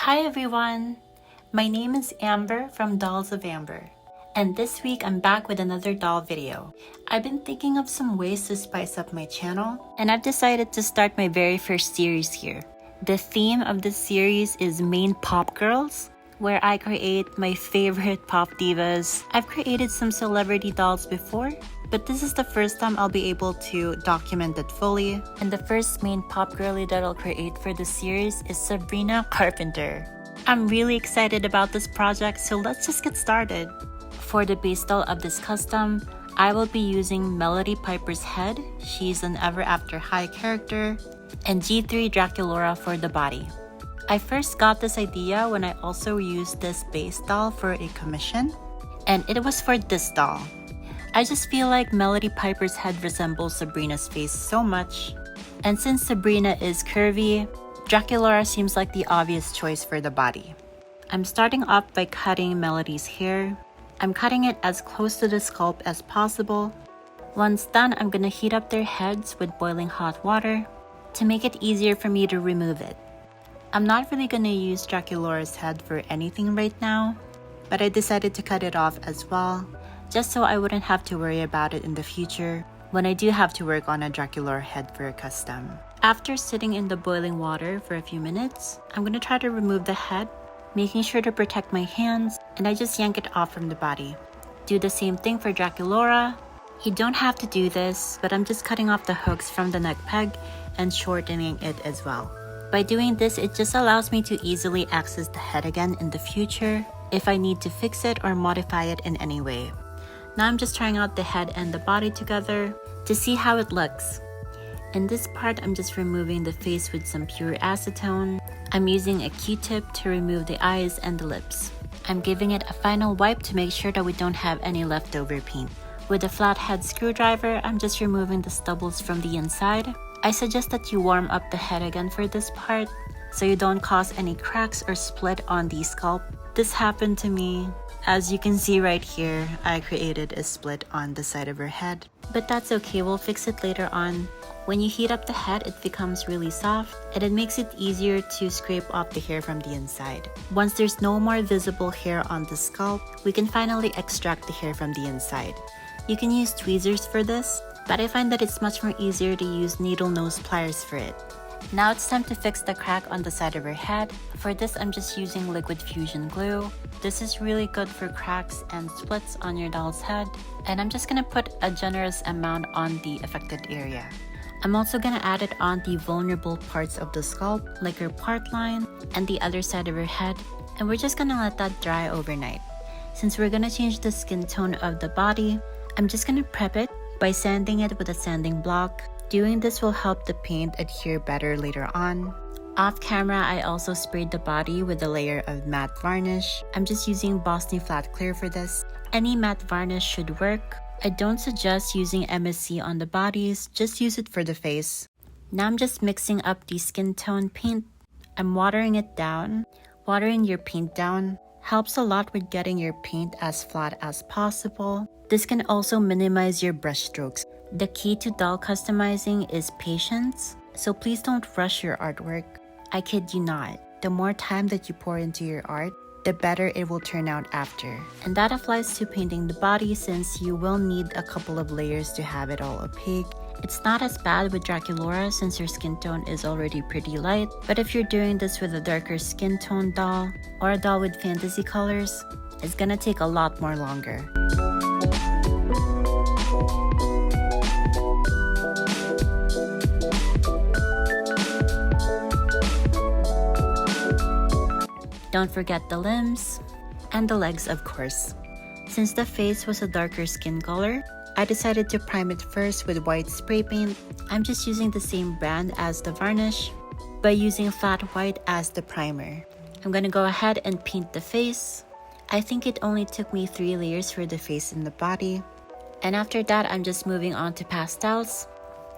Hi everyone! My name is Amber from Dolls of Amber, and this week I'm back with another doll video. I've been thinking of some ways to spice up my channel, and I've decided to start my very first series here. The theme of this series is Main Pop Girls, where I create my favorite pop divas. I've created some celebrity dolls before, but this is the first time I'll be able to document it fully. And the first main pop girly that I'll create for this series is Sabrina Carpenter. I'm really excited about this project, so let's just get started. For the base doll of this custom, I will be using Melody Piper's head, she's an Ever After High character, and G3 Draculaura for the body. I first got this idea when I also used this base doll for a commission, and it was for this doll. I just feel like Melody Piper's head resembles Sabrina's face so much, and since Sabrina is curvy, Draculaura seems like the obvious choice for the body. I'm starting off by cutting Melody's hair. I'm cutting it as close to the sculpt as possible. Once done, I'm gonna heat up their heads with boiling hot water to make it easier for me to remove it. I'm not really gonna use Draculaura's head for anything right now, but I decided to cut it off as well, just so I wouldn't have to worry about it in the future when I do have to work on a Draculaura head for a custom. After sitting in the boiling water for a few minutes, I'm gonna try to remove the head, making sure to protect my hands, and I just yank it off from the body. Do the same thing for Draculaura. You don't have to do this, but I'm just cutting off the hooks from the neck peg and shortening it as well. By doing this, it just allows me to easily access the head again in the future if I need to fix it or modify it in any way. Now I'm just trying out the head and the body together to see how it looks. In this part, I'm just removing the face with some pure acetone. I'm using a Q-tip to remove the eyes and the lips. I'm giving it a final wipe to make sure that we don't have any leftover paint. With a flathead screwdriver, I'm just removing the stubbles from the inside. I suggest that you warm up the head again for this part so you don't cause any cracks or split on the sculpt. This happened to me. As you can see right here, I created a split on the side of her head. But that's okay, we'll fix it later on. When you heat up the head, it becomes really soft and it makes it easier to scrape off the hair from the inside. Once there's no more visible hair on the scalp, we can finally extract the hair from the inside. You can use tweezers for this, but I find that it's much more easier to use needle nose pliers for it. Now it's time to fix the crack on the side of her head. For this, I'm just using liquid fusion glue. This is really good for cracks and splits on your doll's head, and I'm just gonna put a generous amount on the affected area. I'm also gonna add it on the vulnerable parts of the scalp, like her part line and the other side of her head, and we're just gonna let that dry overnight. Since we're gonna change the skin tone of the body, I'm just gonna prep it by sanding it with a sanding block. Doing this will help the paint adhere better later on. Off camera, I also sprayed the body with a layer of matte varnish. I'm just using Boston Flat Clear for this. Any matte varnish should work. I don't suggest using MSC on the bodies, just use it for the face. Now I'm just mixing up the skin tone paint. I'm watering it down. Watering your paint down helps a lot with getting your paint as flat as possible. This can also minimize your brush strokes. The key to doll customizing is patience, so please don't rush your artwork. I kid you not, the more time that you pour into your art, the better it will turn out after. And that applies to painting the body since you will need a couple of layers to have it all opaque. It's not as bad with Draculaura since her skin tone is already pretty light, but if you're doing this with a darker skin tone doll or a doll with fantasy colors, it's gonna take a lot more longer. Don't forget the limbs and the legs, of course. Since the face was a darker skin color, I decided to prime it first with white spray paint. I'm just using the same brand as the varnish, by using flat white as the primer. I'm gonna go ahead and paint the face. I think it only took me 3 layers for the face and the body. And after that, I'm just moving on to pastels.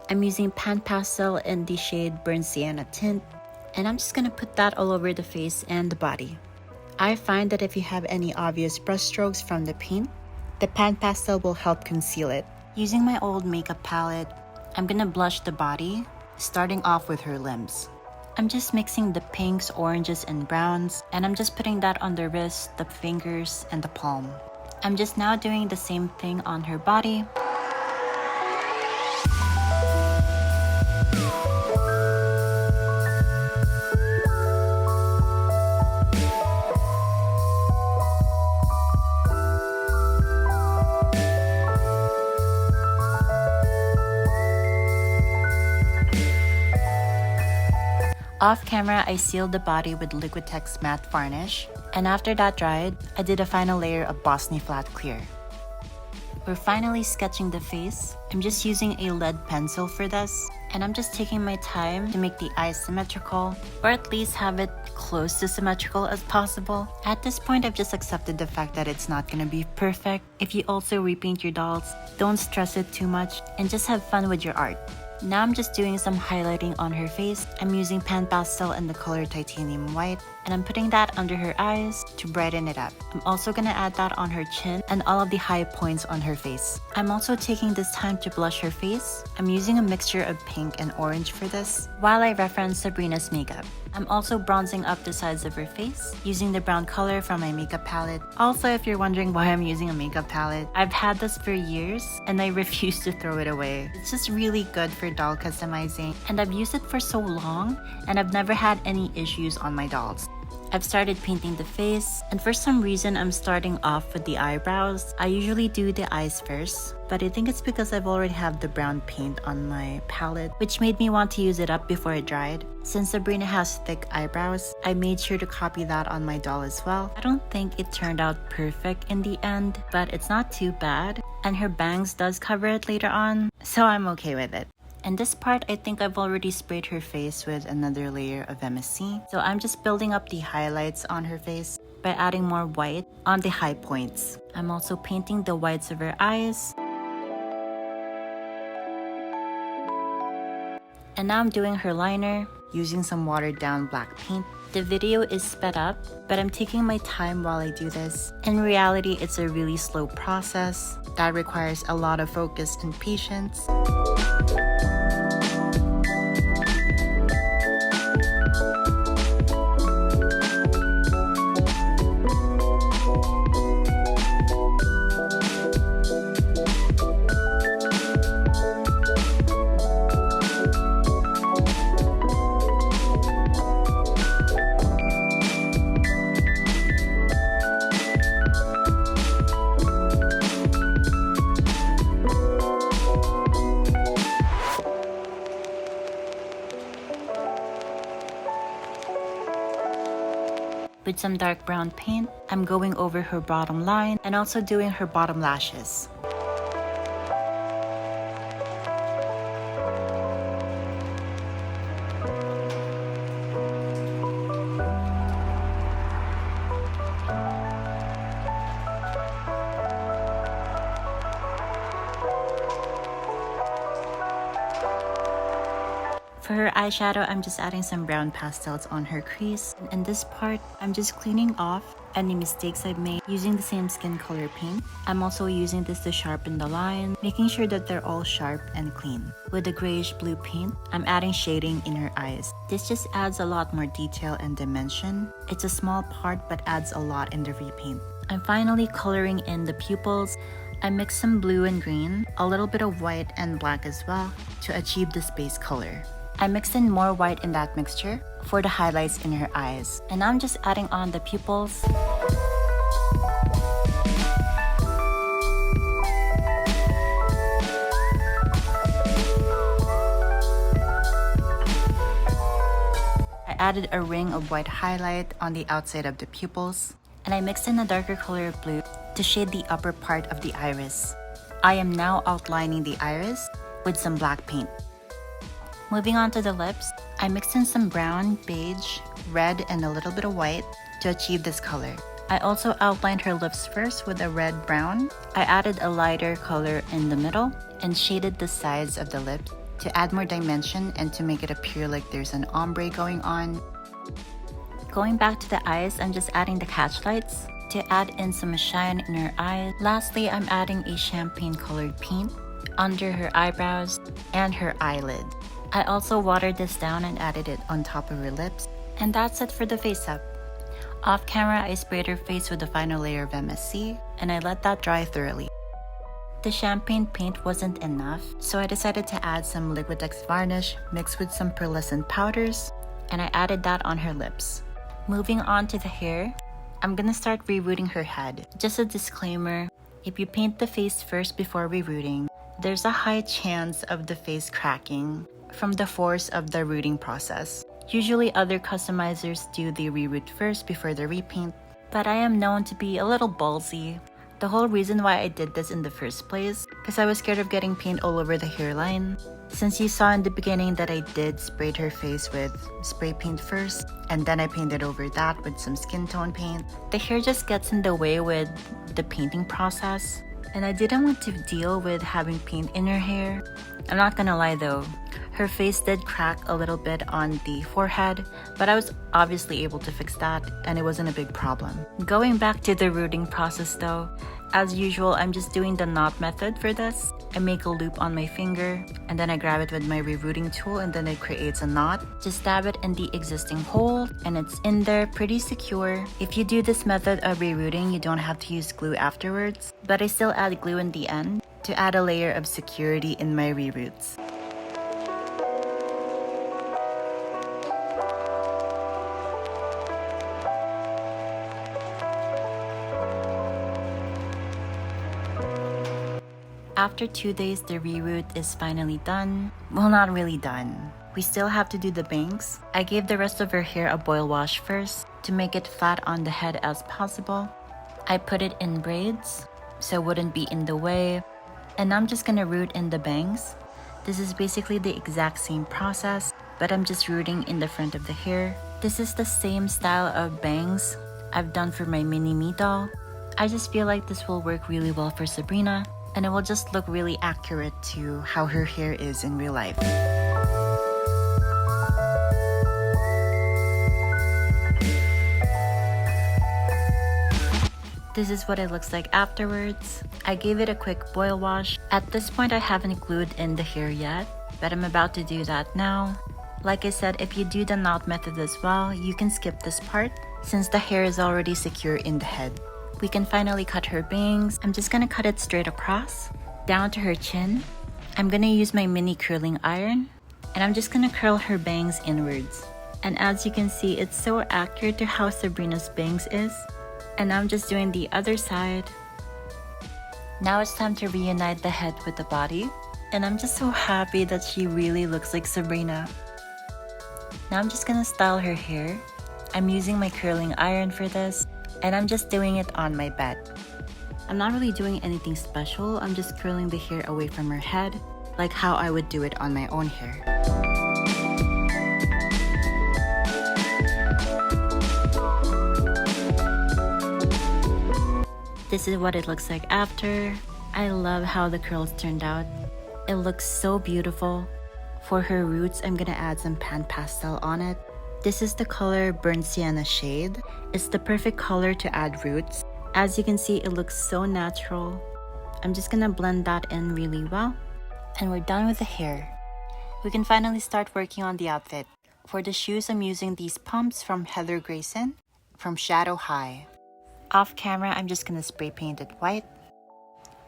I'm using Pan Pastel in the shade Burnt Sienna tint, and I'm just gonna put that all over the face and the body. I find that if you have any obvious brush strokes from the paint, the Pan Pastel will help conceal it. Using my old makeup palette, I'm gonna blush the body, starting off with her limbs. I'm just mixing the pinks, oranges, and browns, and I'm just putting that on the wrist, the fingers, and the palm. I'm just now doing the same thing on her body. Off camera, I sealed the body with Liquitex matte varnish, and after that dried, I did a final layer of Bosnia Flat Clear. We're finally sketching the face. I'm just using a lead pencil for this, and I'm just taking my time to make the eyes symmetrical, or at least have it close to symmetrical as possible. At this point, I've just accepted the fact that it's not gonna be perfect. If you also repaint your dolls, don't stress it too much and just have fun with your art. Now I'm just doing some highlighting on her face. I'm using Pan Pastel in the color Titanium White, and I'm putting that under her eyes to brighten it up. I'm also gonna add that on her chin and all of the high points on her face. I'm also taking this time to blush her face. I'm using a mixture of pink and orange for this, while I reference Sabrina's makeup. I'm also bronzing up the sides of her face using the brown color from my makeup palette. Also, if you're wondering why I'm using a makeup palette, I've had this for years and I refuse to throw it away. It's just really good for doll customizing, and I've used it for so long and I've never had any issues on my dolls. I've started painting the face, and for some reason I'm starting off with the eyebrows. I usually do the eyes first, but I think it's because I've already have the brown paint on my palette, which made me want to use it up before it dried. Since Sabrina has thick eyebrows, I made sure to copy that on my doll as well. I don't think it turned out perfect in the end, but it's not too bad, and her bangs does cover it later on, so I'm okay with it. And this part, I think I've already sprayed her face with another layer of MSC. So I'm just building up the highlights on her face by adding more white on the high points. I'm also painting the whites of her eyes. And now I'm doing her liner using some watered down black paint. The video is sped up, but I'm taking my time while I do this. In reality, it's a really slow process that requires a lot of focus and patience. With some dark brown paint, I'm going over her bottom line and also doing her bottom lashes. For her eyeshadow, I'm just adding some brown pastels on her crease. And in this part, I'm just cleaning off any mistakes I've made using the same skin color paint. I'm also using this to sharpen the line, making sure that they're all sharp and clean. With the grayish blue paint, I'm adding shading in her eyes. This just adds a lot more detail and dimension. It's a small part but adds a lot in the repaint. I'm finally coloring in the pupils. I mixed some blue and green, a little bit of white and black as well to achieve this base color. I mixed in more white in that mixture for the highlights in her eyes. And now I'm just adding on the pupils. I added a ring of white highlight on the outside of the pupils. And I mixed in a darker color of blue to shade the upper part of the iris. I am now outlining the iris with some black paint. Moving on to the lips, I mixed in some brown, beige, red, and a little bit of white to achieve this color. I also outlined her lips first with a red-brown. I added a lighter color in the middle and shaded the sides of the lips to add more dimension and to make it appear like there's an ombre going on. Going back to the eyes, I'm just adding the catch lights to add in some shine in her eyes. Lastly, I'm adding a champagne colored paint under her eyebrows and her eyelid. I also watered this down and added it on top of her lips. And that's it for the face up. Off camera, I sprayed her face with the final layer of MSC, and I let that dry thoroughly. The champagne paint wasn't enough, so I decided to add some Liquitex varnish mixed with some pearlescent powders, and I added that on her lips. Moving on to the hair, I'm gonna start rerooting her head. Just a disclaimer, if you paint the face first before rerooting, there's a high chance of the face cracking from the force of the rooting process. Usually other customizers do the reroot first before the repaint, but I am known to be a little ballsy. The whole reason why I did this in the first place, because I was scared of getting paint all over the hairline. Since you saw in the beginning that I did sprayed her face with spray paint first, and then I painted over that with some skin tone paint, the hair just gets in the way with the painting process, and I didn't want to deal with having paint in her hair. I'm not gonna lie though, her face did crack a little bit on the forehead, but I was obviously able to fix that and it wasn't a big problem. Going back to the rooting process though, as usual, I'm just doing the knot method for this. I make a loop on my finger and then I grab it with my rerooting tool and then it creates a knot. Just stab it in the existing hole and it's in there pretty secure. If you do this method of rerooting, you don't have to use glue afterwards, but I still add glue in the end to add a layer of security in my reroots. After 2 days, the reroot is finally done. Well, not really done. We still have to do the bangs. I gave the rest of her hair a boil wash first to make it flat on the head as possible. I put it in braids so it wouldn't be in the way. And I'm just gonna root in the bangs. This is basically the exact same process, but I'm just rooting in the front of the hair. This is the same style of bangs I've done for my mini-me doll. I just feel like this will work really well for Sabrina, and it will just look really accurate to how her hair is in real life. This is what it looks like afterwards. I gave it a quick boil wash. At this point, I haven't glued in the hair yet, but I'm about to do that now. Like I said, if you do the knot method as well, you can skip this part since the hair is already secure in the head. We can finally cut her bangs. I'm just gonna cut it straight across, down to her chin. I'm gonna use my mini curling iron, and I'm just gonna curl her bangs inwards. And as you can see, it's so accurate to how Sabrina's bangs is. And I'm just doing the other side. Now it's time to reunite the head with the body. And I'm just so happy that she really looks like Sabrina. Now I'm just gonna style her hair. I'm using my curling iron for this, and I'm just doing it on my bed. I'm not really doing anything special, I'm just curling the hair away from her head, like how I would do it on my own hair. This is what it looks like after. I love how the curls turned out. It looks so beautiful. For her roots, I'm gonna add some pan pastel on it. This is the color Burnt Sienna shade. It's the perfect color to add roots. As you can see, it looks so natural. I'm just gonna blend that in really well. And we're done with the hair. We can finally start working on the outfit. For the shoes, I'm using these pumps from Heather Grayson from Shadow High. Off camera, I'm just gonna spray paint it white.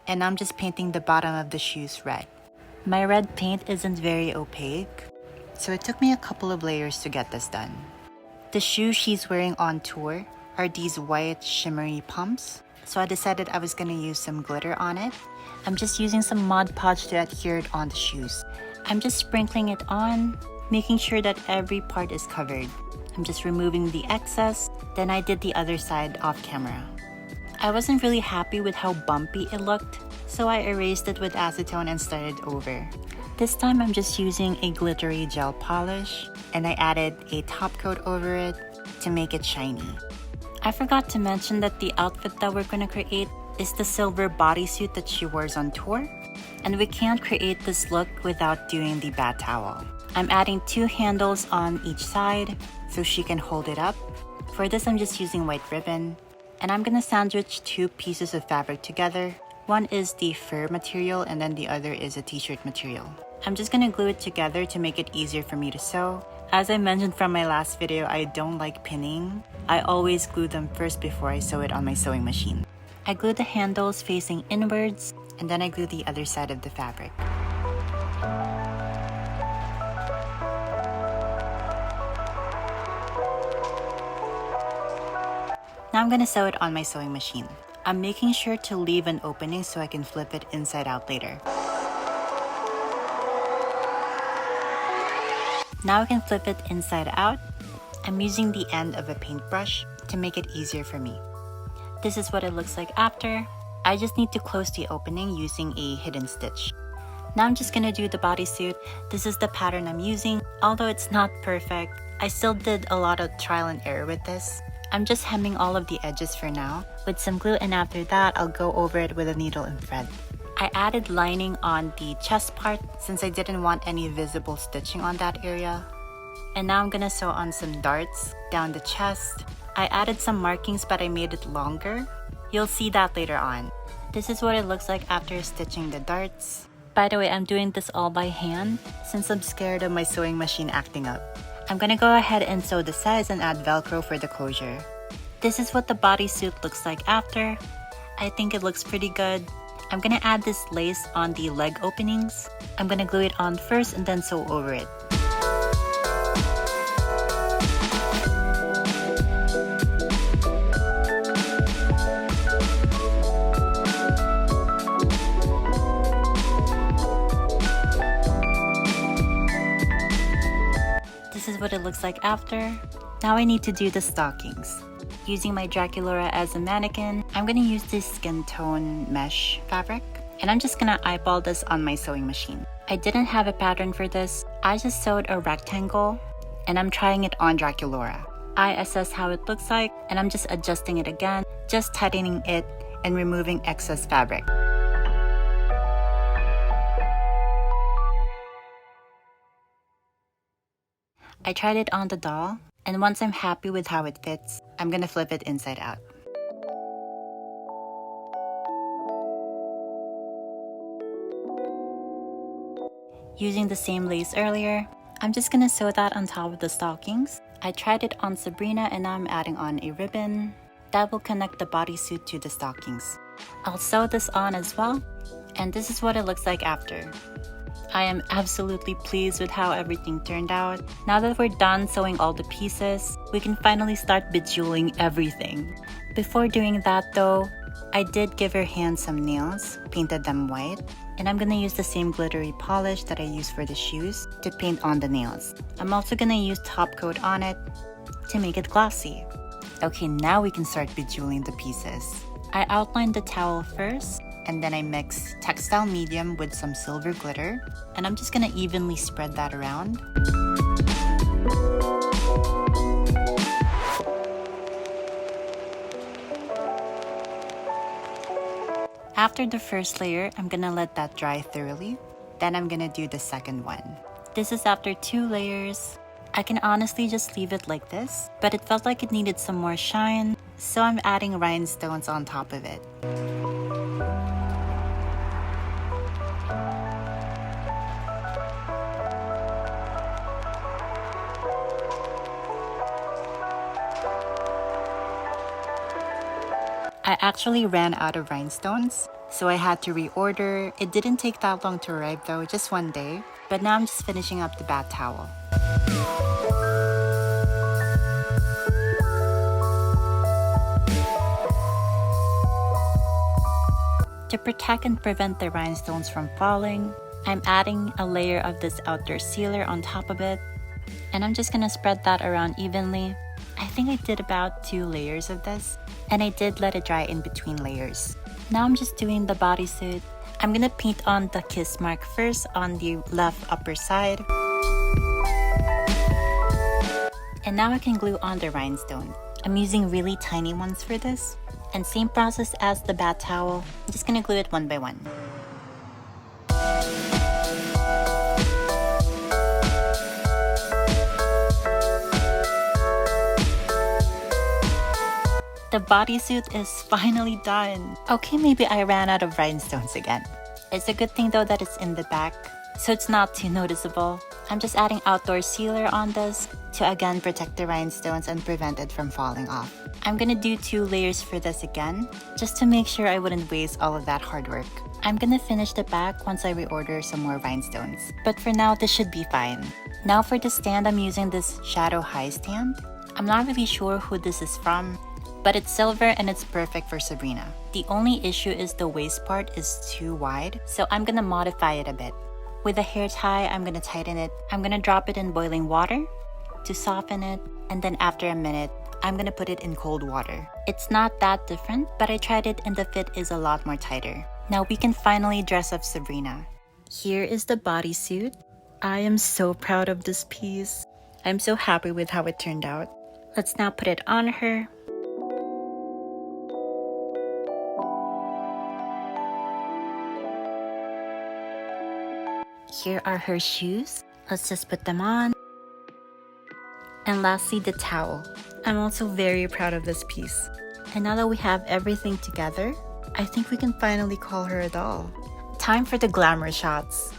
And I'm just painting the bottom of the shoes red. My red paint isn't very opaque, so it took me a couple of layers to get this done. The shoes she's wearing on tour are these white shimmery pumps, so I decided I was gonna use some glitter on it. I'm just using some Mod Podge to adhere it on the shoes. I'm just sprinkling it on, making sure that every part is covered. I'm just removing the excess, then I did the other side off camera. I wasn't really happy with how bumpy it looked, so I erased it with acetone and started over. This time I'm just using a glittery gel polish, and I added a top coat over it to make it shiny. I forgot to mention that the outfit that we're gonna create is the silver bodysuit that she wears on tour, and we can't create this look without doing the bat towel. I'm adding 2 handles on each side so she can hold it up. For this, I'm just using white ribbon, and I'm gonna sandwich 2 pieces of fabric together. One is the fur material and then the other is a t-shirt material. I'm just gonna glue it together to make it easier for me to sew. As I mentioned from my last video, I don't like pinning. I always glue them first before I sew it on my sewing machine. I glue the handles facing inwards, and then I glue the other side of the fabric. Now I'm gonna sew it on my sewing machine. I'm making sure to leave an opening so I can flip it inside out later. Now I can flip it inside out. I'm using the end of a paintbrush to make it easier for me. This is what it looks like after. I just need to close the opening using a hidden stitch. Now I'm just gonna do the bodysuit. This is the pattern I'm using. Although it's not perfect, I still did a lot of trial and error with this. I'm just hemming all of the edges for now with some glue, and after that I'll go over it with a needle and thread. I added lining on the chest part since I didn't want any visible stitching on that area. And now I'm gonna sew on some darts down the chest. I added some markings but I made it longer. You'll see that later on. This is what it looks like after stitching the darts. By the way, I'm doing this all by hand since I'm scared of my sewing machine acting up. I'm gonna go ahead and sew the sides and add Velcro for the closure. This is what the bodysuit looks like after. I think it looks pretty good. I'm gonna add this lace on the leg openings. I'm gonna glue it on first and then sew over it. This is what it looks like after. Now I need to do the stockings. Using my Draculaura as a mannequin, I'm gonna use this skin tone mesh fabric, and I'm just gonna eyeball this on my sewing machine. I didn't have a pattern for this. I just sewed a rectangle, and I'm trying it on Draculaura. I assess how it looks like, and I'm just adjusting it again, just tightening it and removing excess fabric. I tried it on the doll, and once I'm happy with how it fits, I'm gonna flip it inside out. Using the same lace earlier, I'm just gonna sew that on top of the stockings. I tried it on Sabrina and now I'm adding on a ribbon that will connect the bodysuit to the stockings. I'll sew this on as well, and this is what it looks like after. I am absolutely pleased with how everything turned out. Now that we're done sewing all the pieces, we can finally start bejeweling everything. Before doing that though, I did give her hands some nails, painted them white, and I'm gonna use the same glittery polish that I used for the shoes to paint on the nails. I'm also gonna use top coat on it to make it glossy. Okay, now we can start bejeweling the pieces. I outlined the towel first, and then I mix textile medium with some silver glitter, and I'm just gonna evenly spread that around. After the first layer, I'm gonna let that dry thoroughly. Then I'm gonna do the second one. This is after 2 layers. I can honestly just leave it like this, but it felt like it needed some more shine, so I'm adding rhinestones on top of it. I actually ran out of rhinestones, so I had to reorder. It didn't take that long to arrive though, just 1 day. But now I'm just finishing up the bath towel. To protect and prevent the rhinestones from falling, I'm adding a layer of this outdoor sealer on top of it, and I'm just gonna spread that around evenly. I think I did about 2 layers of this, and I did let it dry in between layers. Now I'm just doing the bodysuit. I'm gonna paint on the kiss mark first on the left upper side. And now I can glue on the rhinestone. I'm using really tiny ones for this. And same process as the bath towel. I'm just gonna glue it one by one. The bodysuit is finally done. Okay, maybe I ran out of rhinestones again. It's a good thing though that it's in the back. so it's not too noticeable. I'm just adding outdoor sealer on this to again protect the rhinestones and prevent it from falling off. I'm gonna do 2 layers for this again, just to make sure I wouldn't waste all of that hard work. I'm gonna finish the back once I reorder some more rhinestones, but for now this should be fine. Now for the stand, I'm using this Shadow High stand. I'm not really sure who this is from, but it's silver and it's perfect for Sabrina. The only issue is the waist part is too wide, so I'm gonna modify it a bit. With a hair tie, I'm gonna tighten it. I'm gonna drop it in boiling water to soften it, and then after a minute, I'm gonna put it in cold water. It's not that different, but I tried it and the fit is a lot more tighter. Now we can finally dress up Sabrina. Here is the bodysuit. I am so proud of this piece. I'm so happy with how it turned out. Let's now put it on her. Here are her shoes. Let's just put them on. And lastly, the towel. I'm also very proud of this piece. And now that we have everything together, I think we can finally call her a doll. Time for the glamour shots.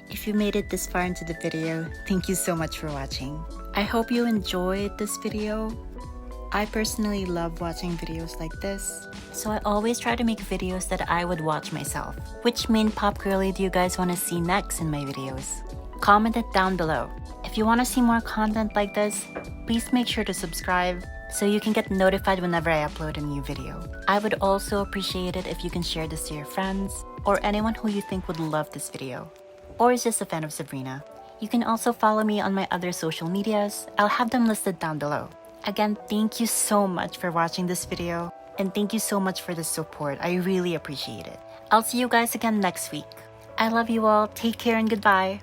If you made it this far into the video, thank you so much for watching. I hope you enjoyed this video. I personally love watching videos like this, so I always try to make videos that I would watch myself. Which main pop girly do you guys want to see next in my videos? Comment it down below. If you want to see more content like this, please make sure to subscribe so you can get notified whenever I upload a new video. I would also appreciate it if you can share this to your friends or anyone who you think would love this video, or is just a fan of Sabrina. You can also follow me on my other social medias. I'll have them listed down below. Again, thank you so much for watching this video, and thank you so much for the support. I really appreciate it. I'll see you guys again next week. I love you all. Take care and goodbye.